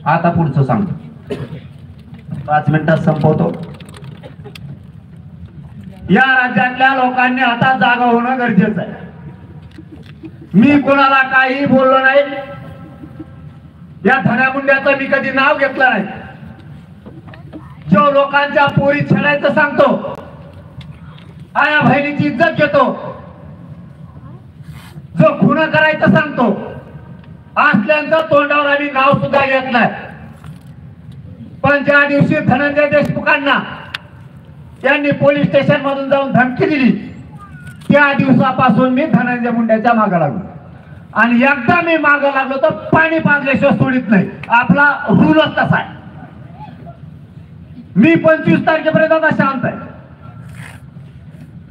आता पुढचं सांगतो, 5 मिनिटात संपवतो। या राज्यातल्या लोकांनी आता जागा होणं गरजेचं आहे। मी कोणाला काही बोललो नाही, या धनामुंड्याचं मी कधी नाव घेतलं नाही। जो लोकांच्या पोरी छेडायचं सांगतो, आया बहिणीची इज्जत घेतो, जो खुन करायचं सांगतो, असल्यांचं तोंडावर आम्ही नाव सुद्धा घेत नाही। पण ज्या दिवशी धनंजय देशमुखांना यांनी पोलीस स्टेशन मधून जाऊन धमकी दिली, त्या दिवसापासून मी धनंजय मुंड्याच्या मागे लागलो। आणि एकदा मी मागे लागलो तर पाणी पाजल्याशिवाय सोडित नाही, आपला रूलच तसा आहे। मी 25 तारखेपर्यंत आता शांत आहे।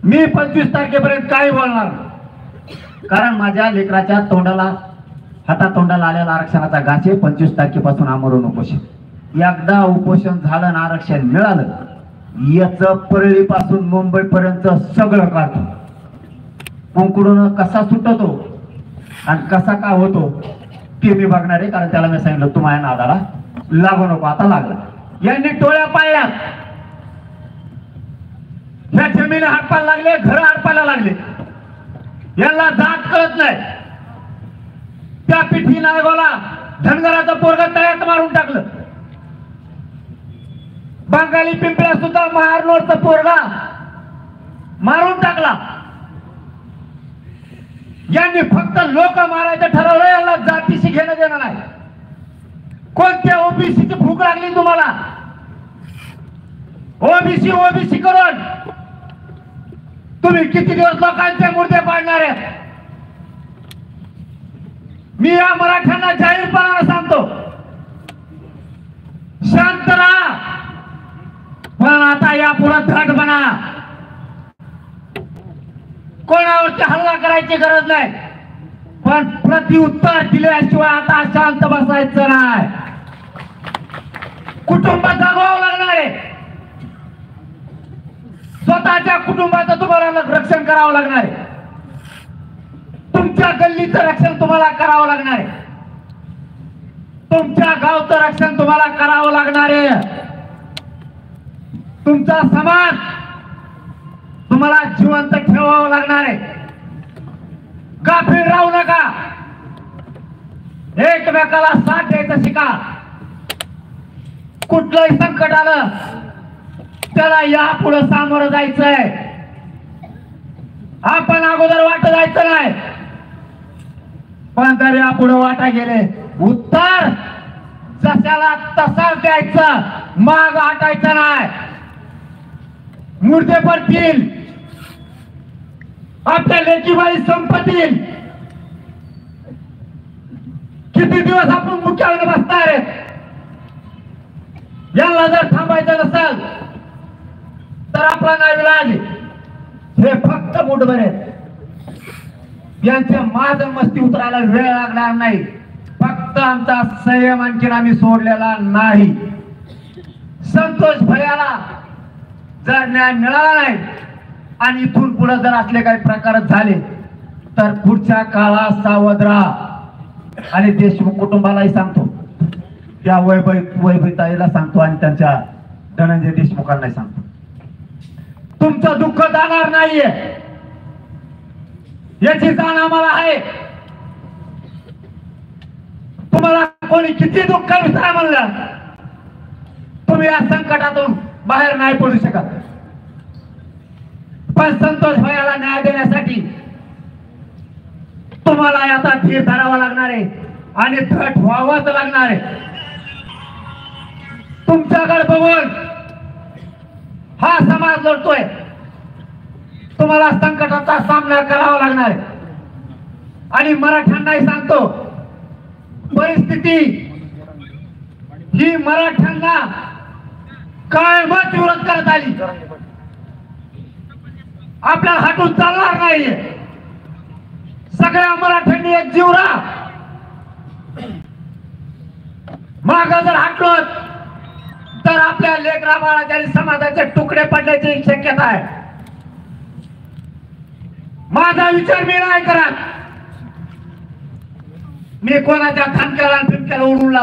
मी 25 तारखेपर्यंत काही बोलणार नाही, कारण माझ्या लेकराच्या तोंडाला हातातोंडाला आलेला आरक्षणाचा घास आहे। 25 तारखेपासून आमरण उपोषण, एकदा उपोषण झालं ना आरक्षण मिळालं, याच परळीपासून मुंबई पर्यंत सगळं काढतो। कुंकडून कसा सुटतो आणि कसा का होतो ते मी बघणार आहे, कारण त्याला मी सांगितलं तू माझ्या नादाला लागू नको। आता लागला, यांनी टोळ्या पाळल्या, ह्या जमिनी हडपायला लागले, घर हडपायला लागले, यांना जात कळत नाही। त्या पिठी नायगावला धनगराचं पोरग तळ्यात मारून टाकलं, बंगाली पिंपळ्या सुद्धा महारनोरचा पोरगा मारून टाकला। यांनी फक्त लोक मारायचं ठरवलं, यांना जातीशी घेणं देणं नाही। कोणत्या ओबीसीची भूक लागली तुम्हाला? ओबीसी करून तुम्ही किती दिवस लोकांचे मुर्दे पाडणार आहेत? मी या मराठ्यांना जाहीरपणाने सांगतो, शांत राहा, पण आता यापुढे धड बना। कोणावरती हल्ला करायची गरज नाही, पण प्रत्युत्तर दिल्याशिवाय आता शांत बसायचं नाही। कुटुंब जगवावं लागणार आहे, स्वतःच्या कुटुंबाचं तुम्हाला रक्षण करावं लागणार आहे, तुमच्या गल्लीचं रक्षण तुम्हाला करावं लागणार आहे, तुमच्या गावचं रक्षण तुम्हाला करावं लागणार आहे। तुमचा समाज तुम्हाला जिवंत ठेवावं लागणार आहे। गाफील राहू नका, एकमेकाला साथ द्यायचं शिका। कुठलंही संकट आलं त्याला यापुढे सामोरं जायचंय, आपण अगोदर वाट जायचं नाही। पण जर यापुढे वाटा गेले, उत्तर जशाला तसाच द्यायचं, माग हटायचं नाही। मुर्दे पडतील, आपल्या लेकीबाई संपतील, किती दिवस आपण मुख्यावर बसणार आहेत? यांना जर थांबायचं नसेल तर आपला नाईलाज, हे फक्त मुठभर आहेत। यांच्या माज मस्ती उतरायला वेळ लागणार नाही, फक्त आमचा संयम आणखीन आम्ही सोडलेला नाही। संतोष भैयाला जर न्याय मिळाला नाही आणि इथून पुढे जर असले काही प्रकार झाले तर पुढच्या काळात सावध राहा। आणि देशमुख कुटुंबालाही सांगतो, त्या वैभवताईला सांगतो आणि त्यांच्या धनंजय देशमुखांनाही सांगतो, तुमचं दुःख जाणार नाहीये, याची जाण आम्हाला आहे। तुम्हाला कोणी किती दुःख विसरा म्हणलं, तुम्ही या संकटातून बाहेर नाही पडू शकत। पण संतोष भैयाला न्याय देण्यासाठी तुम्हाला आता धीर धरावा लागणार आहे आणि धट व्हावंच लागणार आहे। तुमच्याकडे बघून हा समाज लढतोय, तुम्हाला संकटाचा सामना करावा लागणार आहे। आणि मराठ्यांनाही सांगतो, परिस्थिती ही मराठ्यांना कायमच विरोध करत आली, आपल्याला हटून चालणार नाहीये। सगळ्या मराठ्यांनी एक जीव राहा, माग जर हटलो तर आपल्या लेकरा बाळाच्या आणि समाजाचे तुकडे पडण्याची शक्यता आहे। माझा विचार मी नाही करत, मी कोणाच्या धमक्याला फिमक्याला उडून